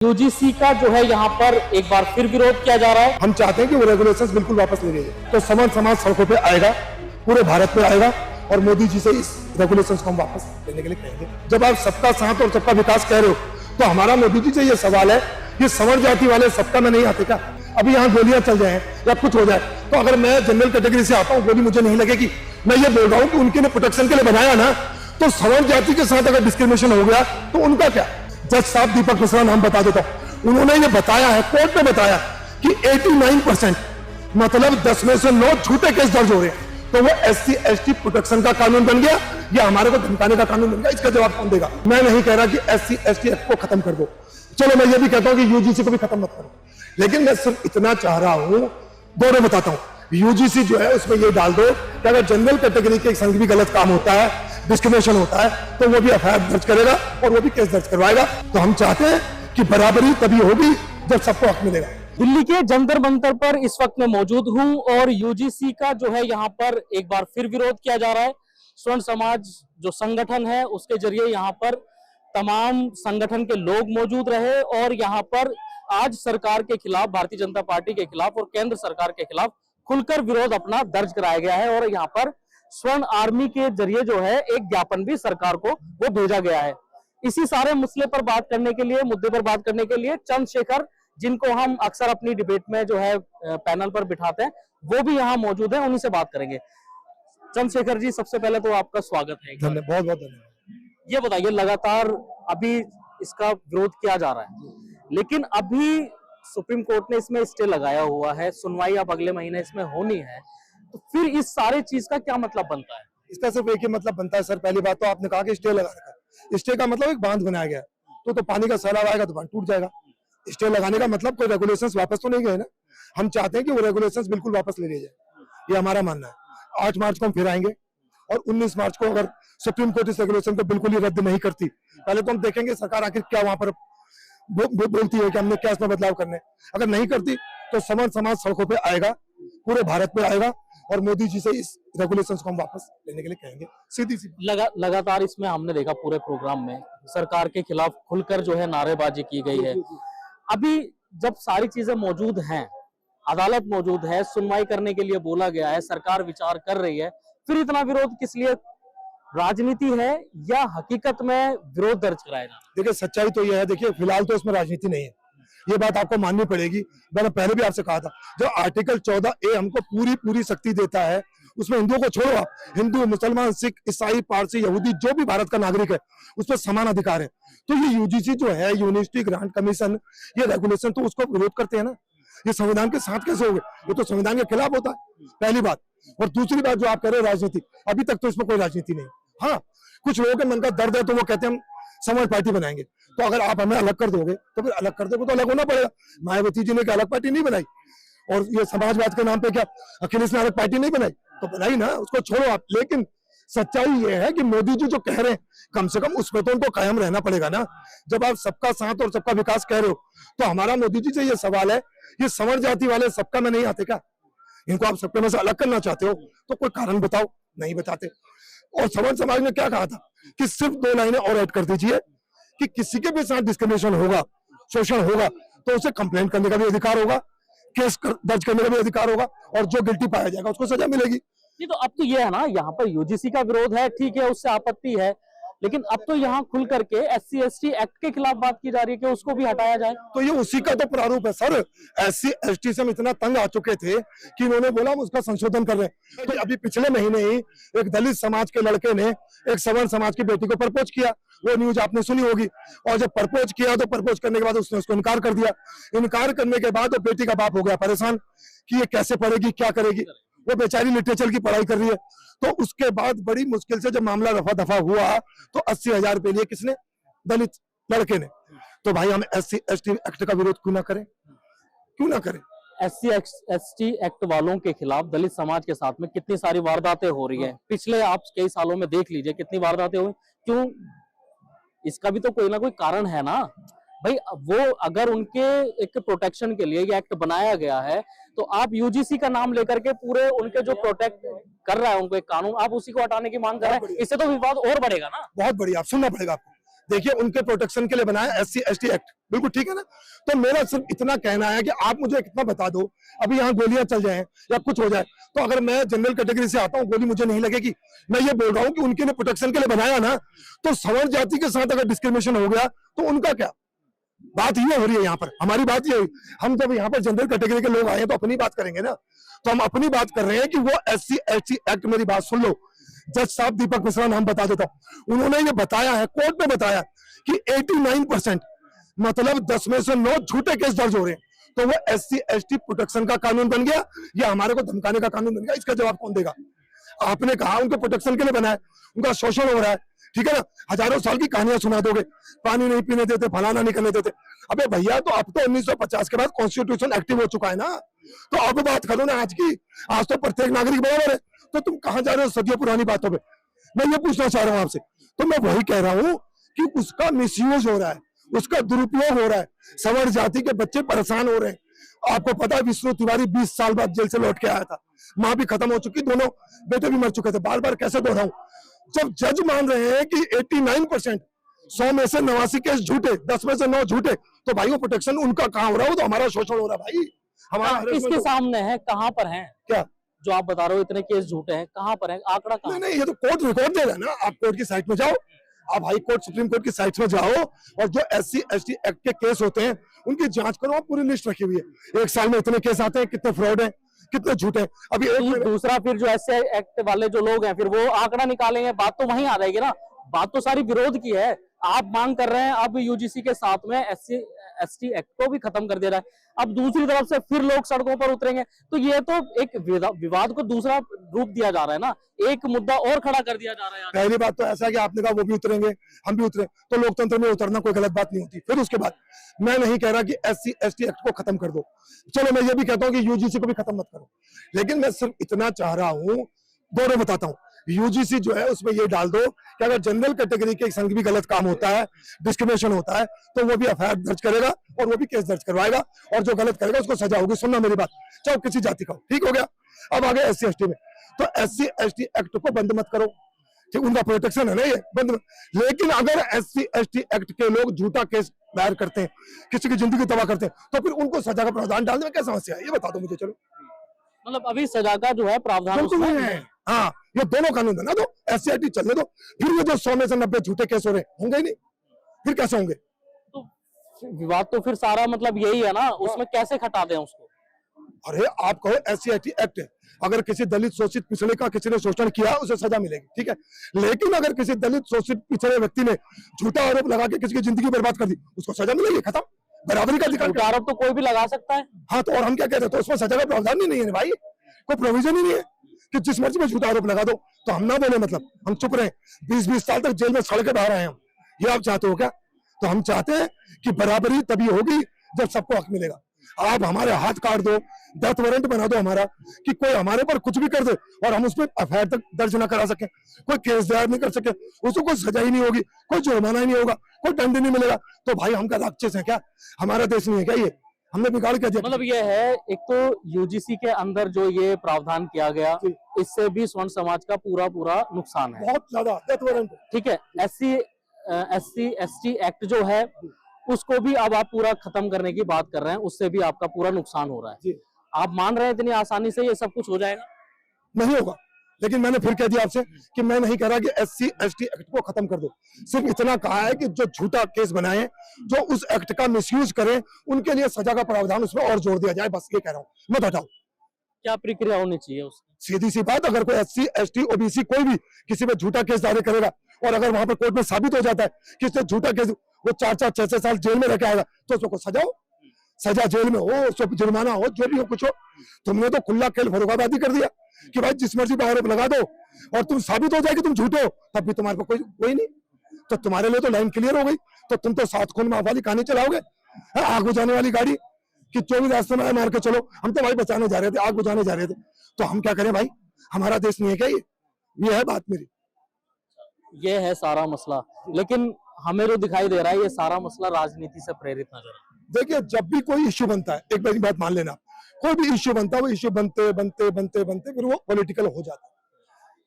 UGC का जो है यहाँ पर एक बार फिर विरोध किया जा रहा है। हम चाहते हैं कि वो रेगुलेशंस बिल्कुल वापस ले जाए। तो समन समाज सड़कों पे आएगा, पूरे भारत में आएगा और मोदी जी से इस रेगुलेशंस को हम वापस लेने के लिए कहेंगे। जब आप सबका साथ और सबका विकास कह रहे हो तो हमारा मोदी जी से ये सवाल है कि सवर्ण जाति वाले सबका में नहीं आते क्या? अभी यहाँ गोलियां चल जाए या कुछ हो जाए तो अगर मैं जनरल कैटेगरी से आता हूँ, गोली मुझे नहीं लगेगी। मैं ये बोल रहा हूँ कि उनके लिए प्रोटेक्शन के लिए बनाया ना, तो सवर्ण जाति के साथ अगर डिस्क्रिमिनेशन हो गया तो उनका क्या? जज साहब दीपक मिश्रा नाम बता देता हूँ, उन्होंने ये बताया है, कोर्ट में बताया कि 89% मतलब 10 में से 9 झूठे केस दर्ज हो रहे हैं। तो वो SC ST प्रोटेक्शन का कानून बन गया या हमारे को धमकाने का कानून बन गया? इसका जवाब कौन देगा? मैं नहीं कह रहा कि SC ST एक्ट को खत्म कर दो, चलो मैं ये भी कहता हूं कि यूजीसी को भी खत्म मत करो, लेकिन मैं सिर्फ इतना चाह रहा हूं, दोनों बताता हूं। यूजीसी जो है उसमें ये डाल दो कि अगर जनरल कैटेगरी के संग भी गलत काम होता है, डिस्क्रिमिनेशन होता है, तो वो भी FIR दर्ज करेगा और वो भी केस दर्ज करवाएगा। तो हम चाहते हैं कि बराबरी तभी होगी जब सबको हक मिलेगा। दिल्ली के जंतर मंतर पर इस वक्त मैं मौजूद हूं और यूजीसी का जो है यहाँ पर एक बार फिर विरोध किया जा रहा है। स्वर्ण समाज जो संगठन है उसके जरिए यहाँ पर तमाम संगठन के लोग मौजूद रहे और यहाँ पर आज सरकार के खिलाफ, भारतीय जनता पार्टी के खिलाफ और केंद्र सरकार के खिलाफ खुलकर विरोध अपना दर्ज कराया गया है और यहाँ पर स्वर्ण आर्मी के जरिए जो है एक ज्ञापन भी सरकार को वो भेजा गया है। इसी सारे मसले पर बात करने के लिए, मुद्दे पर बात करने के लिए चंद्रशेखर, जिनको हम अक्सर अपनी डिबेट में जो है पैनल पर बिठाते हैं, वो भी यहाँ मौजूद है, उन्हीं से बात करेंगे। चंद्रशेखर जी, सबसे पहले तो आपका स्वागत है। बहुत बहुत धन्यवाद। ये बताइए, लगातार अभी इसका विरोध किया जा रहा है, लेकिन अभी सुप्रीम कोर्ट ने इसमें स्टे लगाया हुआ है, सुनवाई अब अगले महीने इसमें होनी है, तो फिर इस सारे चीज का क्या मतलब बनता है? इसका सिर्फ एक ही मतलब बनता है सर। पहली बात तो आपने कहा कि स्टे लगा रखा, स्टे का मतलब एक बांध बनाया गया, तो पानी का सैलाब आएगा तो बांध टूट जाएगा। स्टे लगाने का मतलब कोई रेगुलेशंस वापस तो नहीं गए ना। हम चाहते हैं कि वो रेगुलेशंस बिल्कुल वापस ले लिए जाए, ये हमारा मानना है। 8 मार्च को हम फिर आएंगे और 19 मार्च को अगर सुप्रीम कोर्ट इस रेगुलेशन को बिल्कुल ही रद्द नहीं करती, पहले तो हम देखेंगे सरकार आखिर क्या वहां पर बोलती है कि हमने क्या इसमें बदलाव करने। अगर नहीं करती तो समन समाज सड़कों पे आएगा, पूरे भारत में आएगा और मोदी जी से इस रेगुलेशंस को हम वापस लेने के लिए कहेंगे। सीधी सी लगातार इसमें हमने देखा पूरे प्रोग्राम में सरकार के खिलाफ खुलकर जो है नारेबाजी की गई है। अभी जब सारी चीजें मौजूद हैं, अदालत मौजूद है, सुनवाई करने के लिए बोला गया है, सरकार विचार कर रही है, फिर इतना विरोध किस लिए? राजनीति है या हकीकत में विरोध दर्ज कराया जाना? देखिए, सच्चाई तो यह है, देखिए फिलहाल तो इसमें राजनीति नहीं है, ये बात आपको माननी पड़ेगी। मैंने पहले भी आपसे कहा था, जो आर्टिकल 14A हमको पूरी शक्ति देता है, उसमें हिंदुओं को छोड़ो, आप हिंदू, मुसलमान, सिख, ईसाई, पारसी, यहूदी, जो भी भारत का नागरिक है उस पर समान अधिकार है। तो ये यूजीसी जो है, यूनिवर्सिटी ग्रांट कमीशन, ये रेगुलेशन तो उसको विरोध करते हैं ना। ये संविधान के साथ कैसे हो गए? ये तो संविधान के खिलाफ होता है, पहली बात। और दूसरी बात जो आप कह रहे हो राजनीति, अभी तक तो इसमें कोई राजनीति नहीं। हाँ, कुछ लोगों के मन का दर्द है तो वो कहते हैं हम समाज पार्टी बनाएंगे। तो अगर आप हमें अलग कर दोगे तो फिर अलग कर दोगे तो अलग होना पड़ेगा। मायावती जी ने क्या अलग पार्टी नहीं बनाई? और ये समाजवाद के नाम पे क्या अखिलेश ने अलग पार्टी नहीं बनाई? तो बनाई ना, उसको छोड़ो आप। लेकिन सच्चाई ये है कि मोदी जी जो कह रहे हैं, कम से कम उसमें तो उनको कायम रहना पड़ेगा ना। जब आप सबका साथ और सबका विकास कह रहे हो तो हमारा मोदी जी से ये सवाल है, ये सवर्ण जाति वाले सबका में नहीं आते क्या? इनको आप सबके में से अलग करना चाहते हो तो कोई कारण बताओ, नहीं बताते। और सवर्ण समाज ने क्या कहा था कि सिर्फ 2 लाइनें और ऐड कर दीजिए कि किसी के भी साथ डिस्क्रिमिनेशन होगा, शोषण होगा, तो उसे कंप्लेंट करने का भी अधिकार होगा, केस दर्ज करने का भी अधिकार होगा और जो गिल्टी पाया जाएगा उसको सजा मिलेगी। नहीं, तो अब तो ये है ना, यहाँ पर यूजीसी का विरोध है, ठीक है, उससे आपत्ति है, लेकिन अब तो यहाँ खुल करके SC ST एक्ट के खिलाफ बात की जा रही है कि उसको भी हटाया जाए। तो ये उसी का तो प्रारूप है सर। SC ST से हम इतना तंग आ चुके थे कि इन्होंने बोला हम उसका संशोधन कर रहे हैं। तो अभी पिछले महीने ही एक दलित समाज के लड़के ने एक सवर्ण समाज की बेटी को प्रपोज किया, वो न्यूज आपने सुनी होगी। और जब प्रपोज किया तो प्रपोज करने के बाद उसने उसको इनकार कर दिया। इनकार करने के बाद वो बेटी का बाप हो गया परेशान कि ये कैसे पढ़ेगी, क्या करेगी। वो बेचारी लिटरेचर की पढ़ाई कर रही है। तो उसके बाद बड़ी मुश्किल से जब मामला रफा दफा हुआ तो 80,000 रुपए लिए किसने? दलित लड़के ने। तो भाई हम SC ST एक्ट का विरोध क्यों ना करें? क्यों ना करें? SC ST एक्ट वालों के खिलाफ दलित समाज के साथ में कितनी सारी वारदातें हो रही है। पिछले आप कई सालों में देख लीजिए कितनी वारदातें हुई। क्यों? इसका भी तो कोई ना कोई कारण है ना भाई। वो अगर उनके एक प्रोटेक्शन के लिए ये एक्ट बनाया गया है, तो आप यूजीसी का नाम लेकर के पूरे उनके जो प्रोटेक्ट कर रहा है उनको एक कानून, आप उसी को हटाने की मांग कर रहे हैं। इससे तो विवाद और बढ़ेगा ना। बहुत बढ़िया, आप सुनना पड़ेगा आपको। देखिए उनके प्रोटेक्शन के लिए बनाया SC/ST एक्ट, बिल्कुल ठीक है ना। तो मेरा सिर्फ इतना कहना है कि आप मुझे कितना बता दो, अभी यहाँ गोलियां चल जाए या कुछ हो जाए, तो अगर मैं जनरल कैटेगरी से आता हूँ, गोली मुझे नहीं लगेगी। मैं ये बोल रहा हूँ कि उनके लिए प्रोटेक्शन के लिए बनाया ना, तो सवर्ण जाति के साथ अगर डिस्क्रिमिनेशन हो गया तो उनका क्या। बात ये हो रही है यहाँ पर, हमारी बात ये हुई। हम जब यहाँ पर जनरल कैटेगरी के लोग आए हैं तो अपनी बात करेंगे ना। तो हम अपनी बात कर रहे हैं कि वो SC/ST एक्ट, मेरी बात सुन लो, जज साहब दीपक मिश्रा नाम बता देता हूं, उन्होंने ये बताया है, कोर्ट में बताया कि 89% मतलब 10 में से 9 झूठे केस दर्ज हो रहे हैं। तो वो SC/ST प्रोटेक्शन का कानून बन गया या हमारे को धमकाने का कानून बन गया, इसका जवाब कौन देगा। आपने कहा उनके प्रोटेक्शन के लिए बनाया, उनका शोषण हो रहा है, ठीक है ना। हजारों साल की कहानियां सुना दोगे, पानी नहीं पीने देते, फलाना नहीं करने देते। अबे भैया, तो अब तो 1950 के बाद कॉन्स्टिट्यूशन एक्टिव हो चुका है ना, तो अब बात करो ना आज की। आज तो प्रत्येक नागरिक बराबर है, तो तुम कहां जा रहे हो सदियों पुरानी बातों पे। मैं ये पूछना चाह रहा हूं आपसे, तो मैं वही कह रहा हूं कि उसका मिसयूज हो रहा है, उसका दुरुपयोग हो रहा है, सवर्ण जाति के बच्चे परेशान हो रहे हैं। आपको पता है विष्णु तिवारी 20 साल बाद जेल से लौट के आया था, माँ भी खत्म हो चुकी, दोनों बेटे भी मर चुके थे। बार बार कैसे दोहराऊं, जब जज मान रहे हैं कि 89%, 100 में से 89 केस झूठे, 10 में से 9 झूठे, तो भाई वो प्रोटेक्शन उनका कहां हो रहा है, वो तो हमारा शोषण हो रहा है भाई, हमारा। किसके सामने है, कहाँ पर है क्या जो आप बता रहे हो इतने केस झूठे हैं, कहाँ पर है, आंकड़ा कहाँ? नहीं, ये तो कोर्ट रिकॉर्ड दे रहा है ना। आप कोर्ट की साइट में जाओ, आप हाई कोर्ट, सुप्रीम कोर्ट की साइट में जाओ, और जो SC/ST एक्ट के केस होते हैं उनकी जांच करो, आप पूरी लिस्ट रखी हुई है। एक साल में इतने केस आते हैं, कितने फ्रॉड है, कितने झूठे हैं। अभी एक दूसरा फिर जो SC एक्ट वाले जो लोग हैं, फिर वो आंकड़ा निकालेंगे, बात तो वहीं आ जाएगी ना। बात तो सारी विरोध की है। आप मांग कर रहे हैं अब UGC के साथ में SC/ST एक्ट को भी खत्म कर दे रहा है, अब दूसरी तरफ से फिर लोग सड़कों पर उतरेंगे, तो ये तो एक विवाद को दूसरा रूप दिया जा रहा है ना, एक मुद्दा और खड़ा कर दिया जा रहा है। पहली बात तो ऐसा है कि आपने कहा वो भी उतरेंगे, हम भी उतरे, तो लोकतंत्र में उतरना कोई गलत बात नहीं होती। फिर उसके बाद मैं नहीं कह रहा कि SC/ST एक्ट को खत्म कर दो, चलो मैं ये भी कहता हूँ कि UGC को भी खत्म मत करो, लेकिन मैं सिर्फ इतना चाह रहा हूँ, दोनों बताता हूँ। UGC जो है उसमें ये डाल दो कि अगर जनरल कैटेगरी के संग भी गलत काम होता है, डिस्क्रिमिनेशन होता है, तो वो भी FIR दर्ज करेगा और वो भी केस दर्ज करवाएगा, और जो गलत करेगा उसको सजा होगी। सुनना मेरी बात, चाहे किसी जाति का हो, ठीक हो गया। अब आगे SC/ST में, तो SC/ST एक्ट को बंद मत करो, ठीक, उनका प्रोटेक्शन है ना, ये बंद मत। लेकिन अगर SC/ST एक्ट के लोग झूठा केस दायर करते हैं, किसी की जिंदगी तबाह करते हैं, तो फिर उनको सजा का प्रावधान डालने में क्या समस्या है, ये बता दो मुझे। चलो, मतलब अभी सजा का जो है प्रावधान बिल्कुल नहीं है। हाँ, ये दोनों कानून बना दो, SC/ST चलने दो, फिर ये जो 100 में से 90 झूठे केस हो रहे होंगे ही नहीं, फिर कैसे होंगे। तो विवाद तो फिर सारा मतलब यही है ना, उसमें कैसे हटा दें उसको। अरे आप कहो SC/ST एक्ट है, अगर किसी दलित शोषित पिछड़े का किसी ने शोषण किया उसे सजा मिलेगी, ठीक है। लेकिन अगर किसी दलित शोषित पिछड़े व्यक्ति ने झूठा आरोप लगा के किसी की जिंदगी बर्बाद कर दी, उसको सजा मिलेगी, खत्म, बराबरी का अधिकार। आरोप तो कोई भी लगा सकता है। हाँ, तो और हम क्या कहते हैं, तो उसमें सजा का प्रावधान ही नहीं है भाई, कोई प्रोविजन ही नहीं है कि जिस मर्जी में झूठा आरोप लगा दो। तो हम ना बोले, मतलब हम चुप रहे, 20-20 साल तक जेल में सड़ के बाहर आए हम, ये आप चाहते हो क्या। तो हम चाहते हैं कि बराबरी तभी होगी जब सबको हक मिलेगा। आप हमारे हाथ काट दो, डेथ वारंट बना दो हमारा, कि कोई हमारे पर कुछ भी कर दे और हम उसमें FIR तक दर्ज ना करा सके, कोई केस दायर नहीं कर सके, उसको कोई सजा ही नहीं होगी, कोई जुर्माना ही नहीं होगा, कोई दंड नहीं मिलेगा, तो भाई हम क्या राक्षस हैं क्या, हमारा देश नहीं है क्या ये, हमने बिगाड़ क्या दिया। मतलब ये है, एक तो UGC के अंदर जो ये प्रावधान किया गया, इससे भी स्वर्ण समाज का पूरा नुकसान है, बहुत ज्यादा, डेथ वारंट, ठीक है। SC/ST एक्ट जो है उसको भी अब आप पूरा खत्म करने की बात कर रहे हैं, उससे भी आपका पूरा नुकसान हो रहा है। आप मान रहे हैं इतनी आसानी से ये सब कुछ हो जाएगा? नहीं होगा, लेकिन मैंने फिर कह दिया आपसे कि मैं नहीं कह रहा कि SC/ST एक्ट को खत्म कर दो, सिर्फ इतना कहा है कि जो झूठा केस बनाए, जो उस एक्ट का मिसयूज करें, उनके लिए सजा का प्रावधान उसमें और जोड़ दिया जाए, बस ये कह रहा हूँ। मत हटाओ। क्या प्रक्रिया होनी चाहिए उसकी? सीधी सी बात, अगर कोई SC/ST OBC कोई भी किसी पे झूठा केस दायर करेगा और अगर वहां पर कोर्ट में साबित हो जाता है कि इसने झूठा केस, वो 4-4, 6-6 साल जेल में रह के आएगा, तो उसको सजा हो, सजा जेल में हो, उसको जुर्माना हो, जो भी हो, कुछ हो। तुमने तो खुला खेल फरोगाबादी कर दिया कि भाई जिस मर्जी पर आरोप लगा दो और तुम साबित हो जाए कि तुम झूठे हो, तब भी तुम्हारे को कोई नहीं, तो तुम्हारे लिए तो लाइन क्लियर हो गई। तो तुम तो 7 खून माफ वाली कहानी चलाओगे, आग बुझाने वाली गाड़ी कि 24 रास्ते में मार के चलो। हम तो भाई बचाने जा रहे थे, आग बुझाने जा रहे थे, तो हम क्या करें भाई, हमारा देश नहीं है क्या ये है बात मेरी। ये है सारा मसला, लेकिन हमें जो दिखाई दे रहा है ये सारा मसला राजनीति से प्रेरित नजर है। देखिए, जब भी कोई इश्यू बनता है, एक बड़ी बात मान लेना, कोई भी इश्यू बनता है, वो इश्यू बनते बनते बनते बनते फिर वो पॉलिटिकल हो जाता है।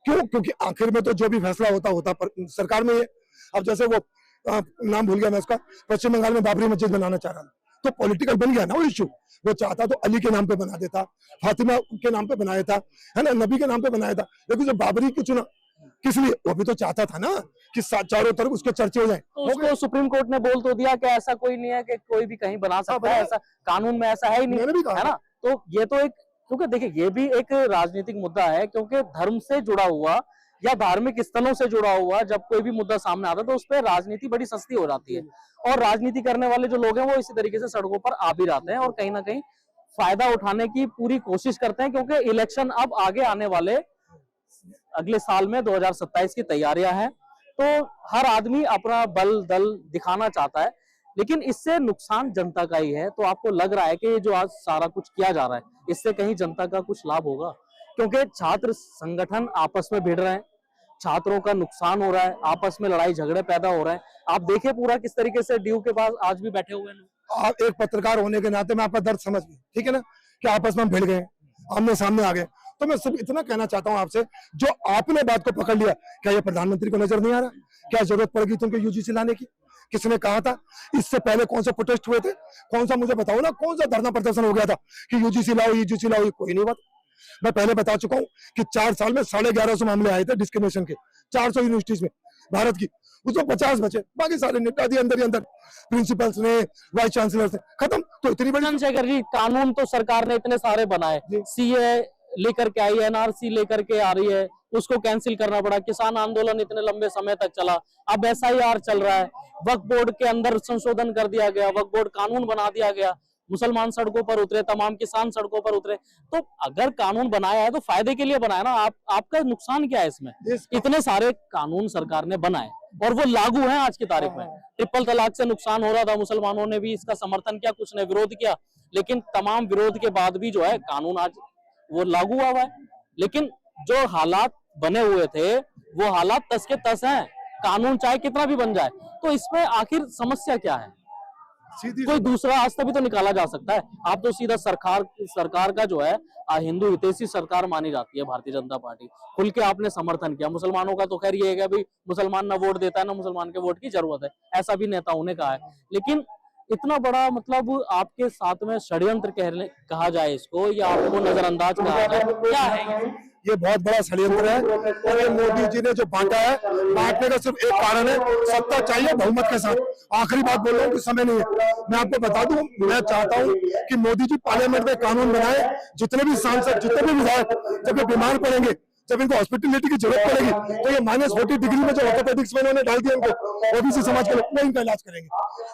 क्यों? क्योंकि आखिर में तो जो भी फैसला होता पर सरकार में ये, अब जैसे वो नाम भूल गया मैं उसका, पश्चिम बंगाल में बाबरी मस्जिद बनाना चाह रहा था, तो पॉलिटिकल बन गया ना वो इश्यू। वो चाहता तो अली के नाम पे बना देता, फातिमा के नाम पे बनाया था, है ना, नबी के नाम पे बनाया था, लेकिन जो बाबरी को चुना किस लिए, वो भी तो चाहता था ना कि चारों तरफ उसके चर्चे हो जाए। तो उसको सुप्रीम कोर्ट ने बोल तो दिया कि ऐसा कोई नहीं है कि कोई भी कहीं बना सकता है, ऐसा कानून में ऐसा है ही नहीं, मैंने भी कहा है ना। तो ये तो एक, क्योंकि देखिए ये भी एक राजनीतिक मुद्दा है, क्योंकि धर्म से जुड़ा हुआ या धार्मिक स्थलों से जुड़ा हुआ जब कोई भी मुद्दा सामने आता है तो उस पर राजनीति बड़ी सस्ती हो जाती है, और राजनीति करने वाले जो लोग हैं वो इसी तरीके से सड़कों पर आ भी जाते हैं और कहीं ना कहीं फायदा उठाने की पूरी कोशिश करते हैं, क्योंकि इलेक्शन अब आगे आने वाले अगले साल में 2027 की तैयारियां हैं, तो हर आदमी अपना बल दल दिखाना चाहता है, लेकिन इससे नुकसान जनता का ही है। तो आपको लग रहा है कि ये जो आज सारा कुछ किया जा रहा है इससे कहीं जनता का कुछ लाभ होगा? क्योंकि छात्र संगठन आपस में भिड़ रहे हैं, छात्रों का नुकसान हो रहा है, आपस में लड़ाई झगड़े पैदा हो रहे हैं। आप देखिए पूरा किस तरीके से ड्यू के पास आज भी बैठे हुए हैं। आप एक पत्रकार होने के नाते मैं आपका दर्द समझ गया, ठीक है ना, कि आपस में हम भिड़ गए, आमने सामने आ गए। तो मैं सिर्फ इतना कहना चाहता हूं आपसे, जो आपने बात को पकड़ लिया, क्या ये प्रधानमंत्री को नजर नहीं आ रहा? क्या जरूरत पड़ेगी तुमको यूजीसी लाने की? किसने कहा था? इससे पहले कौन से प्रोटेस्ट हुए थे? कौन सा, मुझे बताओ ना, कौन सा धरना प्रदर्शन हो गया था कि यूजीसी लाओ यूजीसी लाओ? कोई नहीं बात। मैं पहले बता चुका हूं कि 4 साल में 1150 मामले आए थे डिस्क्रिमिनेशन के, 400 यूनिवर्सिटीज में भारत की, उसमें 50 बचे, बाकी सारे निपटा दिए अंदर ही अंदर, प्रिंसिपल्स ने, वाइस चांसलर से, खत्म। तो इतनी बड़ी चंद्रशेखर जी, कानून तो सरकार ने इतने सारे बनाए, सीए लेकर के आई, एनआरसी लेकर के आ रही है, उसको कैंसिल करना पड़ा, किसान आंदोलन इतने लंबे समय तक चला, अब एसआईआर चल रहा है, वक्फ बोर्ड के अंदर संशोधन कर दिया गया, वक्फ बोर्ड कानून बना दिया गया, मुसलमान सड़कों पर उतरे, तमाम किसान सड़कों पर उतरे। तो अगर कानून बनाया है तो फायदे के लिए बनाया ना, आपका नुकसान क्या है इसमें? इतने सारे कानून सरकार ने बनाए और वो लागू हैं आज की तारीख में। ट्रिपल तलाक से नुकसान हो रहा था, मुसलमानों ने भी इसका समर्थन किया, कुछ ने विरोध किया, लेकिन तमाम विरोध के बाद भी जो है कानून आज वो लागू हुआ है। लेकिन जो हालात बने हुए थे वो हालात तस के तस हैं, कानून चाहे कितना भी बन जाए। तो इसमें आखिर समस्या क्या है? कोई दूसरा रास्ता भी तो निकाला जा सकता है। आप तो सीधा सरकार का जो है हिंदू हितैषी सरकार मानी जाती है भारतीय जनता पार्टी, खुल के आपने समर्थन किया। मुसलमानों का तो खैर ये है कि भाई मुसलमान ना वोट देता है ना मुसलमान के वोट की जरूरत है, ऐसा भी नेताओं ने कहा है। लेकिन इतना बड़ा मतलब आपके साथ में षड्यंत्र कहा जाए इसको, या आपको नजरअंदाज कहा जाए, क्या है ये बहुत बड़ा षड्यंत्र है। और ये मोदी जी ने जो बांटा है, बांटने का सिर्फ एक कारण है, सत्ता चाहिए बहुमत के साथ। आखिरी बात बोल रहा हूँ कि समय नहीं है, मैं आपको बता दूं, मैं चाहता हूं कि मोदी जी पार्लियामेंट में कानून बनाए, जितने भी सांसद, जितने भी विधायक जब ये बीमार पड़ेंगे, जब इनको हॉस्पिटलिटी की जरूरत पड़ेगी, तो ये -40 डिग्री में जो ऑर्थोपेडिक्स में इन्होंने डाल दिया उनको, ओबीसी समाज के लोग इनका इलाज करेंगे।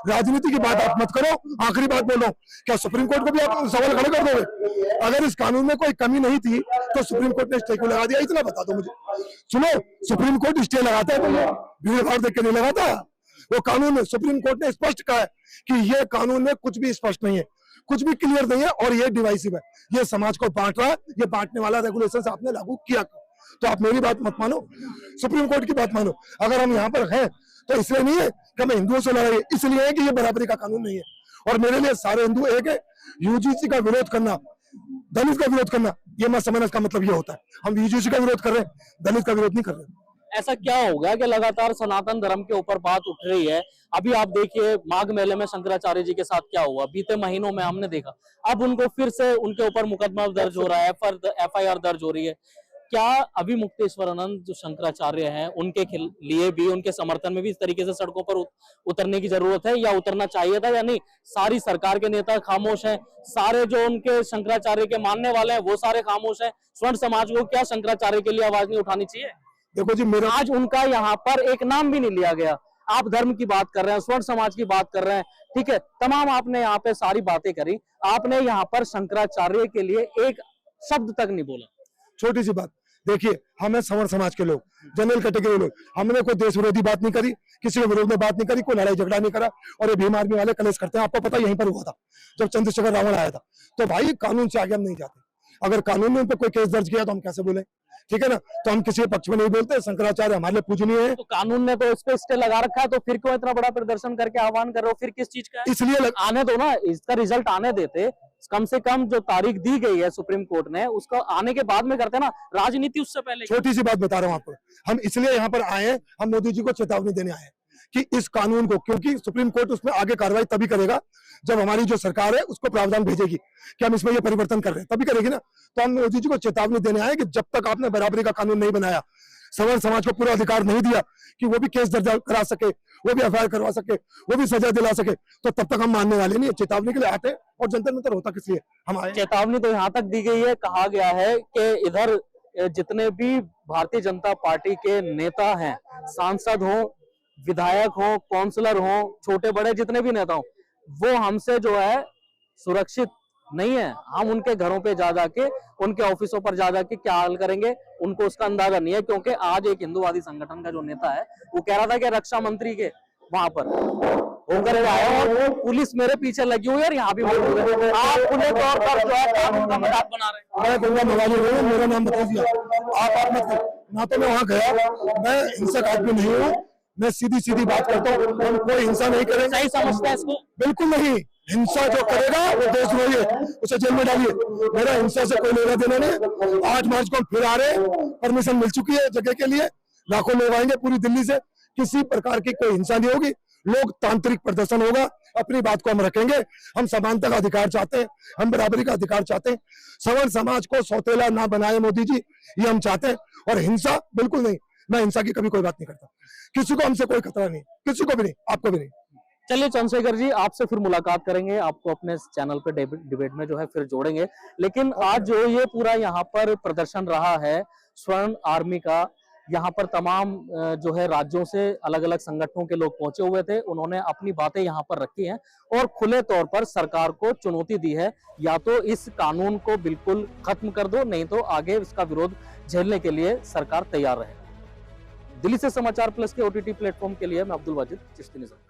राजनीति की बात आप मत करो। आखिरी बात बोल रहा हूँ, क्या सुप्रीम कोर्ट को भी आप सवाल खड़े कर दोगे? अगर इस कानून में कोई कमी नहीं थी तो सुप्रीम कोर्ट ने स्टे को लगा दिया, इतना बता दो मुझे। सुनो, सुप्रीम कोर्ट स्टे लगाता है तो भीड़ भाड़ देख के नहीं लगाता। वो कानून में सुप्रीम कोर्ट ने स्पष्ट कहा है कि ये कानून में कुछ भी स्पष्ट नहीं है, कुछ भी क्लियर नहीं है, और ये डिवाइसिव है, ये समाज को बांट रहा है। ये बांटने वाला रेगुलेशन आपने लागू किया, तो आप मेरी बात मत मानो, सुप्रीम कोर्ट की बात मानो। अगर हम यहाँ पर हैं तो इसलिए नहीं है कि हमें हिंदुओं से लड़ाई है, इसलिए है कि ये बराबरी का कानून नहीं है। और मेरे लिए सारे हिंदू एक है। यूजीसी का विरोध करना, दलित का विरोध करना, ये मत समझना, इसका मतलब ये होता है हम यूजीसी का विरोध कर रहे हैं, दलित का विरोध नहीं कर रहे। ऐसा क्या हो गया कि लगातार सनातन धर्म के ऊपर बात उठ रही है? अभी आप देखिए माघ मेले में शंकराचार्य जी के साथ क्या हुआ, बीते महीनों में हमने देखा। अब उनको फिर से उनके ऊपर मुकदमा दर्ज हो रहा है, एफआईआर दर्ज हो रही है। क्या अभी मुक्तेश्वरानंद जो शंकराचार्य हैं उनके लिए भी, उनके समर्थन में भी इस तरीके से सड़कों पर उतरने की जरूरत है, या उतरना चाहिए था या नहीं? सारी सरकार के नेता खामोश हैं, सारे जो उनके शंकराचार्य के मानने वाले हैं वो सारे खामोश हैं। स्वर्ण समाज को क्या शंकराचार्य के लिए आवाज नहीं उठानी चाहिए? देखो जी, मेरा आज उनका यहाँ पर एक नाम भी नहीं लिया गया। आप धर्म की बात कर रहे हैं, स्वर्ण समाज की बात कर रहे हैं, ठीक है, तमाम आपने यहाँ पे सारी बातें करी, आपने यहाँ पर शंकराचार्य के लिए एक शब्द तक नहीं बोला। छोटी सी बात, देखिए हमें सवर्ण समाज के लोग, जनरल कैटेगरी लोग, हमने कोई देश विरोधी बात नहीं करी, किसी के विरोध में बात नहीं करी, कोई लड़ाई झगड़ा नहीं करा। और ये भीम आर्मी वाले कलेश करते हैं, आपको पता यहीं पर हुआ था जब चंद्रशेखर रावण आया था। तो भाई कानून से आगे हम नहीं जाते। अगर कानून में उन पर कोई केस दर्ज किया तो हम कैसे बोले, ठीक है ना? तो हम किसी के पक्ष में नहीं बोलते। शंकराचार्य हमारे लिए पूजनीय है। तो कानून ने तो इस पे स्टे लगा रखा है, तो फिर क्यों इतना बड़ा प्रदर्शन करके आह्वान कर रहे हो? फिर किस चीज का है? इसलिए आने दो ना, इसका रिजल्ट आने देते। कम से कम जो तारीख दी गई है सुप्रीम कोर्ट ने, उसको आने के बाद में करते ना, राजनीति उससे पहले। छोटी सी बात बता रहा हूँ आपको, हम इसलिए यहाँ पर आए हैं, हम मोदी जी को चेतावनी देने आए हैं कि इस कानून को, क्योंकि सुप्रीम कोर्ट उसमें आगे कार्रवाई तभी करेगा जब हमारी जो सरकार है उसको प्रावधान भेजेगी कि हम इसमें ये परिवर्तन कर रहे हैं, तभी करेगी ना। तो हम मोदी जी को चेतावनी देने आए कि जब तक आपने बराबरी का कानून नहीं बनाया, सवर्ण समाज को पूरा अधिकार नहीं दिया कि वो भी केस दर्ज करा सके, वो भी एफआईआर करवा सके, वो भी सजा दिला सके, तो तब तक हम मानने वाले नहीं है। चेतावनी के लिए आते हैं, और जंतर मंतर होता किस लिए, हम आए। चेतावनी तो यहाँ तक दी गई है, कहा गया है कि इधर जितने भी भारतीय जनता पार्टी के नेता हैं, सांसद हो, विधायक हो, काउंसलर हो, छोटे बड़े जितने भी नेता हो, वो हमसे जो है सुरक्षित नहीं है। हम उनके घरों पे जा जाके, उनके ऑफिसों पर जा जाके क्या हाल करेंगे, उनको उसका अंदाजा नहीं है। क्योंकि आज एक हिंदूवादी संगठन का जो नेता है वो कह रहा था कि रक्षा मंत्री के वहां पर होकर आया और पुलिस मेरे पीछे लगी हुई है और यहाँ भी मौजूद है। आप खुले तौर पर जो है कानून का मजाक बना रहे हैं। मैं गंगा नवाजी हूँ, मेरा नाम बता दिया, आप मत करो ना। तो मैं वहां गया, मैं हिंसक आदमी नहीं हूँ, मैं सीधी सीधी बात करता हूँ, हम कोई हिंसा नहीं करेंगे। सही समझता है इसको? बिल्कुल नहीं, हिंसा जो करेगा वो देशद्रोही है, उसे जेल में डालिए। मेरा हिंसा से कोई लेना देना नहीं। 8 मार्च को हम फिर आ रहे हैं, परमिशन मिल चुकी है जगह के लिए, लाखों लोग आएंगे पूरी दिल्ली से, किसी प्रकार की कोई हिंसा नहीं होगी, लोकतांत्रिक प्रदर्शन होगा। अपनी बात को हम रखेंगे, हम समानता का अधिकार चाहते हैं, हम बराबरी का अधिकार चाहते हैं, सवर्ण समाज को सौतेला ना बनाए मोदी जी, ये हम चाहते हैं। और हिंसा बिल्कुल नहीं, मैं हिंसा की कभी कोई बात नहीं करता, किसी को हमसे कोई खतरा नहीं, किसी को भी नहीं, आपको भी नहीं। चलिए चंद्रशेखर जी, आपसे फिर मुलाकात करेंगे, आपको अपने चैनल पे डिबेट में जो है फिर जोड़ेंगे। लेकिन आज जो ये पूरा यहाँ पर प्रदर्शन रहा है स्वर्ण आर्मी का, यहाँ पर तमाम जो है राज्यों से अलग अलग संगठनों के लोग पहुंचे हुए थे, उन्होंने अपनी बातें यहाँ पर रखी हैं और खुले तौर पर सरकार को चुनौती दी है, या तो इस कानून को बिल्कुल खत्म कर दो, नहीं तो आगे इसका विरोध झेलने के लिए सरकार तैयार रहे। दिल्ली से समाचार प्लस के OTT प्लेटफॉर्म के लिए मैं अब्दुल वाजिद चिश्ती निज़ाम।